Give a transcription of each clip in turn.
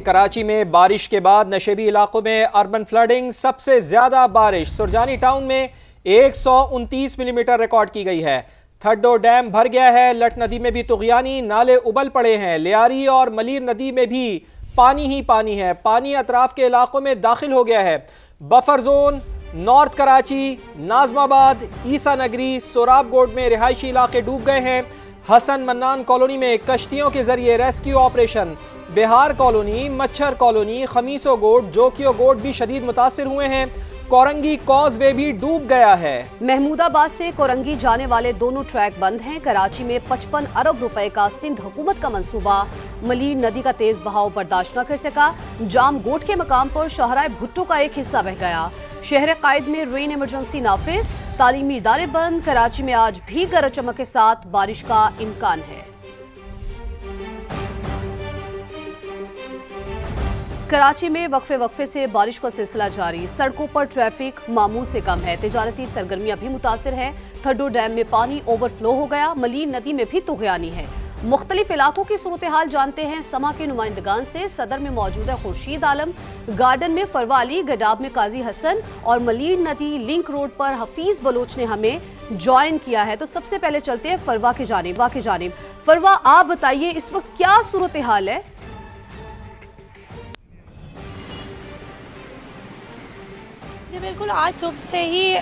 कराची में बारिश के बाद नशेबी इलाकों में अर्बन फ्लडिंग, सबसे ज्यादा बारिश सुरजानी टाउन में 129 मिलीमीटर रिकॉर्ड की गई है। थड्डो डैम भर गया है। लट नदी में भी तुगयानी नाले उबल पड़े हैं। लियारी और मलीर नदी में भी पानी ही पानी है। पानी अतराफ के इलाकों में दाखिल हो गया है। Buffer zone north Karachi, Nazimabad, Isa Nagri, Sohrab गोड में रिहायशी इलाके डूब गए हैं। हसन मन्नान कॉलोनी में कश्तियों के जरिए रेस्क्यू ऑपरेशन। बिहार कॉलोनी, मच्छर कॉलोनी, खमीसो गोड, जोकियो गोड भी शदीद मुतासिर हुए हैं। कोरंगी कॉजवे भी डूब गया है। महमूदाबाद से कोरंगी जाने वाले दोनों ट्रैक बंद हैं। कराची में 55 अरब रुपए का सिंध हुकूमत का मंसूबा। मलीर नदी का तेज बहाव बर्दाश्त न कर सका। जाम गोट के मकाम पर शाहराह भुट्टो का एक हिस्सा बह गया। शहर कायद में रेन इमरजेंसी नाफिज। तालीमी इदारे बंद। कराची में आज भी गरज चमक के साथ बारिश का इम्कान है। कराची में वक्फे से बारिश का सिलसिला जारी। सड़कों पर ट्रैफिक मामूल से कम है। तिजारती सरगर्मियां भी मुतासिर हैं। थड्डो डैम में पानी ओवरफ्लो हो गया। मलीर नदी में भी तुगयानी है। मुख्तलिफ इलाकों की सूरत हाल जानते हैं समा के नुमाइंदगान से। सदर में मौजूद है खुर्शीद आलम, गार्डन में फरवा अली, गडाब में काजी हसन और मलीर नदी लिंक रोड पर हफीज बलोच ने हमें ज्वाइन किया है। तो सबसे पहले चलते हैं फरवा की जानिब। फरवा, आप बताइए इस वक्त क्या सूरत हाल है? जी बिल्कुल, आज सुबह से ही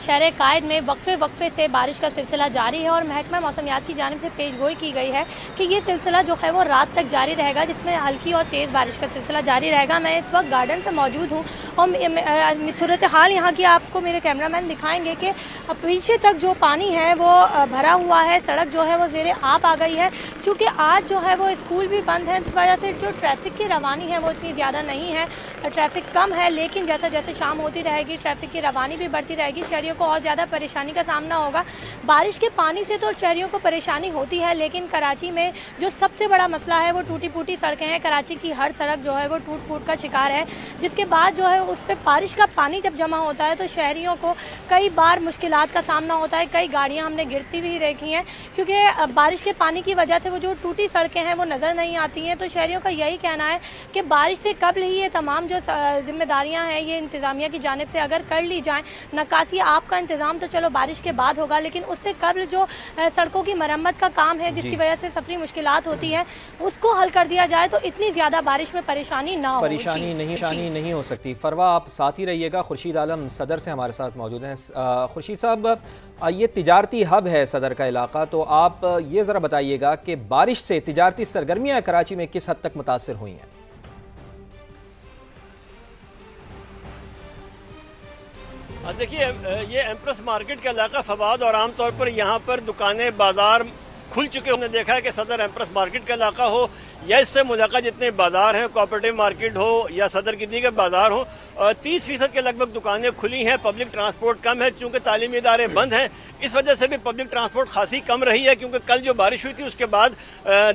शहर कायद में वक्फे से बारिश का सिलसिला जारी है और महकमा मौसमियात की जानिब से पेशगोई की गई है कि ये सिलसिला जो है वो रात तक जारी रहेगा, जिसमें हल्की और तेज़ बारिश का सिलसिला जारी रहेगा। मैं इस वक्त गार्डन पर मौजूद हूँ और सूरत हाल यहाँ की आपको मेरे कैमरामैन दिखाएंगे कि पीछे तक जो पानी है वो भरा हुआ है। सड़क जो है वो ज़ेरे आब आ गई है। चूँकि आज जो है वो स्कूल भी बंद है, इस वजह से जो ट्रैफिक की रवानी है वो इतनी ज़्यादा नहीं है। ट्रैफिक कम है, लेकिन जैसे जैसे शाम होती रहेगी ट्रैफिक की रवानी भी बढ़ती रहेगी। शहरियों को और ज़्यादा परेशानी का सामना होगा। बारिश के पानी से तो शहरियों को परेशानी होती है, लेकिन कराची में जो सबसे बड़ा मसला है वो टूटी फूटी सड़कें हैं। कराची की हर सड़क जो है वो टूट फूट का शिकार है, जिसके बाद जो है उस पर बारिश का पानी जब जमा होता है तो शहरियों को कई बार मुश्किलात का सामना होता है। कई गाड़ियाँ हमने गिरती भी देखी हैं, क्योंकि बारिश के पानी की वजह से वो जो टूटी सड़कें हैं वो नज़र नहीं आती हैं। तो शहरियों का यही कहना है कि बारिश से कबल ही ये तमाम जो जिम्मेदारियाँ हैं ये इंतज़ामिया की जानिब से अगर कर ली जाएं। नक्कासी आपका इंतज़ाम तो चलो बारिश के बाद होगा, लेकिन उससे कबल जो सड़कों की मरम्मत का काम है, जिसकी वजह से सफरी मुश्किलात होती है, उसको हल कर दिया जाए तो इतनी ज़्यादा बारिश में परेशानी नहीं हो सकती। फरवा, आप साथ ही रहिएगा। खुर्शीद आलम सदर से हमारे साथ मौजूद हैं। खुर्शीद साहब, ये तिजारती हब है सदर का इलाका, तो आप ये ज़रा बताइएगा कि बारिश से तिजारती सरगर्मियाँ कराची में किस हद तक मुतासिर हुई हैं? देखिए, ये एम्प्रेस मार्केट का इलाका फवाद और आमतौर पर यहाँ पर दुकानें बाजार खुल चुके। हमने देखा है कि सदर एम्प्रेस मार्केट का इलाका हो या इससे मुलाका जितने बाजार हैं, कोऑपरेटिव मार्केट हो या सदर की दीगर बाजार हो, 30% के लगभग दुकानें खुली हैं। पब्लिक ट्रांसपोर्ट कम है, चूँकि तालीमी इदारे बंद हैं, इस वजह से भी पब्लिक ट्रांसपोर्ट खासी कम रही है। क्योंकि कल जो बारिश हुई थी उसके बाद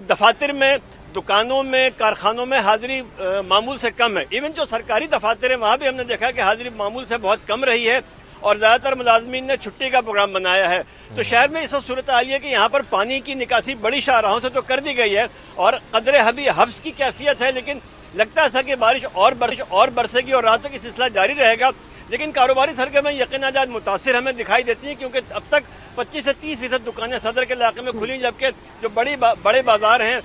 दफातर में, दुकानों में, कारखानों में हाजिरी मामूल से कम है। इवन जो सरकारी दफातर हैं वहाँ भी हमने देखा कि हाजिरी मामूल से बहुत कम रही है और ज़्यादातर मुलाजमीन ने छुट्टी का प्रोग्राम बनाया है। तो शहर में इस सूरत हाल है कि यहाँ पर पानी की निकासी बड़ी शाहराहों से तो कर दी गई है और कदरे हब्स की कैफियत है, लेकिन लगता है कि बारिश और बरसेगी और रात तक सिलसिला जारी रहेगा। लेकिन कारोबारी सरगर्मी यकीन आजाद मुतासिर हमें दिखाई देती हैं, क्योंकि अब तक 25 से 30% दुकानें सदर के इलाके में खुली, जबकि जो बड़े बाजार हैं,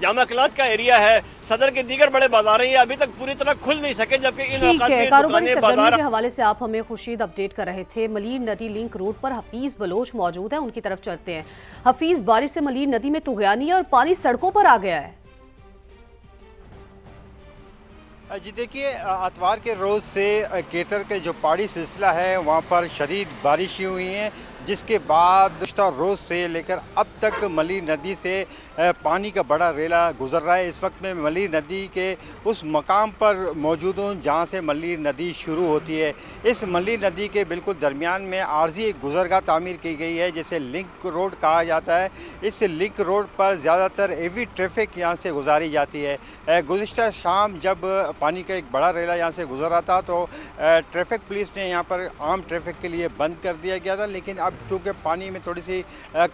जामा कलात का एरिया है, सदर के दीगर बड़े बाजार हैं, ये अभी तक पूरी तरह खुल नहीं सके। जबकि इन कारोबारी सरगर्मी के हवाले से आप हमें खुर्शीद अपडेट कर रहे थे। मलीर नदी लिंक रोड पर हफीज बलोच मौजूद है, उनकी तरफ चलते हैं। हफीज, बारिश से मलीर नदी में तुगयानी है और पानी सड़कों पर आ गया है। जी देखिए, अतवार के रोज़ से केटर के जो पहाड़ी सिलसिला है वहाँ पर शदीद बारिश हुई है, जिसके बाद रोज़ से लेकर अब तक मलीर नदी से पानी का बड़ा रेला गुजर रहा है। इस वक्त मैं मलीर नदी के उस मकाम पर मौजूद हूँ जहाँ से मलीर नदी शुरू होती है। इस मलीर नदी के बिल्कुल दरमियान में आर्जी एक गुजरगाह तामीर की गई है, जिसे लिंक रोड कहा जाता है। इस लिंक रोड पर ज़्यादातर हेवी ट्रैफिक यहाँ से गुजारी जाती है। गुज़िश्ता शाम जब पानी का एक बड़ा रेला यहाँ से गुजर रहा था तो ट्रैफिक पुलिस ने यहाँ पर आम ट्रैफिक के लिए बंद कर दिया गया था, लेकिन अब चूँकि पानी में थोड़ी सी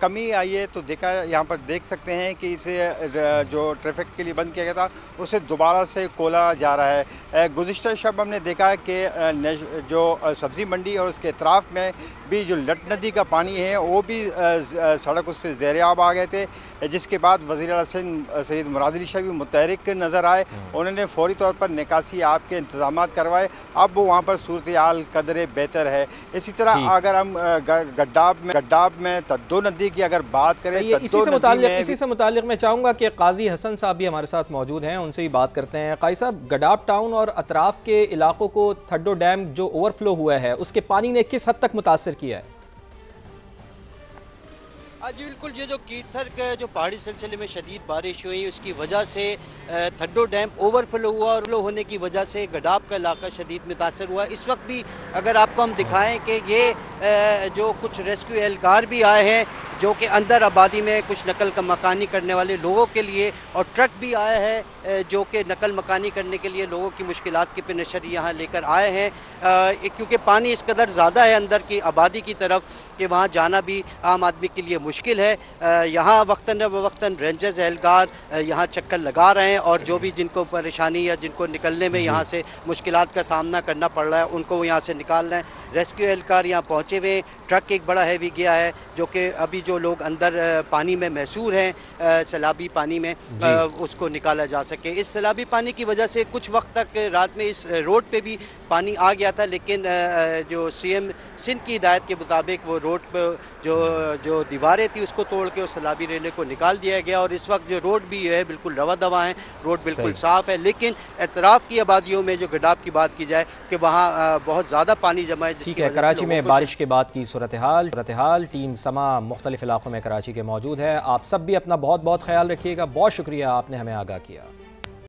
कमी आई है, तो देखा यहाँ पर देख सकते हैं कि इसे जो ट्रैफिक के लिए बंद किया गया था उसे दोबारा से खोला जा रहा है। गुज़िश्ता शब हमने देखा कि जो सब्ज़ी मंडी और उसके अतराफ़ में भी जो लट नदी का पानी है वो भी सड़क उससे ज़ेर-ए-आब आ गए थे, जिसके बाद वज़ीर-ए-आला सैयद मुराद अली शाह भी मुतहरिक नज़र आए। उन्होंने फौरी तौर पर निकासी आपके इंतजाम करवाए। अब वहाँ पर सूरत हाल कदरे बेहतर है। इसी तरह अगर हम गड्डाब में तद्दो नदी की अगर बात करें, इसी से मुताल्लिक़ मैं चाहूँगा कि काजी हसन साहब भी हमारे साथ मौजूद हैं, उनसे भी बात करते हैं। काजी साहब, गड्डाब टाउन और अतराफ़ के इलाकों को थड्डो डैम जो ओवरफ्लो हुआ है उसके पानी ने किस हद तक मुतासर किया है? जी बिल्कुल, ये जो कीर्थर के जो पहाड़ी सिलसिले में शदीद बारिश हुई उसकी वजह से थड्डो डैम ओवरफ्लो हुआ और फ्लो होने की वजह से गड्डाब का इलाका शदीद मुतासर हुआ। इस वक्त भी अगर आपको हम दिखाएं कि ये जो कुछ रेस्क्यू एहलकार भी आए हैं जो कि अंदर आबादी में कुछ नकल का मकानी करने वाले लोगों के लिए, और ट्रक भी आया है जो कि नकल मकानी करने के लिए लोगों की मुश्किलात की पेशरी यहाँ लेकर आए हैं, क्योंकि पानी इस कदर ज़्यादा है अंदर की आबादी की तरफ कि वहाँ जाना भी आम आदमी के लिए मुश्किल है। यहाँ वक्तन रेंजर्स एहलकार यहाँ चक्कर लगा रहे हैं और जो भी जिनको परेशानी या जिनको निकलने में यहाँ से मुश्किलात का सामना करना पड़ रहा है उनको यहाँ से निकाल रहे हैं। रेस्क्यू एहलकार यहाँ पहुँचे हुए, ट्रक एक बड़ा हैवी गया है जो कि अभी जो लोग अंदर पानी में महसूर हैं सैलाबी पानी में उसको निकाला जा सके। इस सैलाबी पानी की वजह से कुछ वक्त तक रात में इस रोड पे भी पानी आ गया था, लेकिन जो सीएम सिंध की हिदायत के मुताबिक वो रोड पर जो दीवारें थी उसको तोड़ के उस सैलाबी रेले को निकाल दिया गया और इस वक्त जो रोड भी है बिल्कुल रवा दवा है, रोड बिल्कुल साफ़ है। लेकिन एतराफ़ की आबादियों में जो गड्डाब की बात की जाए कि वहाँ बहुत ज़्यादा पानी जमा है। ठीक है, कराची में बारिश के बाद की सूरत हाल टीम समा मुख्तलिफ इलाकों में कराची के मौजूद है। आप सब भी अपना बहुत बहुत ख्याल रखिएगा। बहुत शुक्रिया, आपने हमें आगाह किया।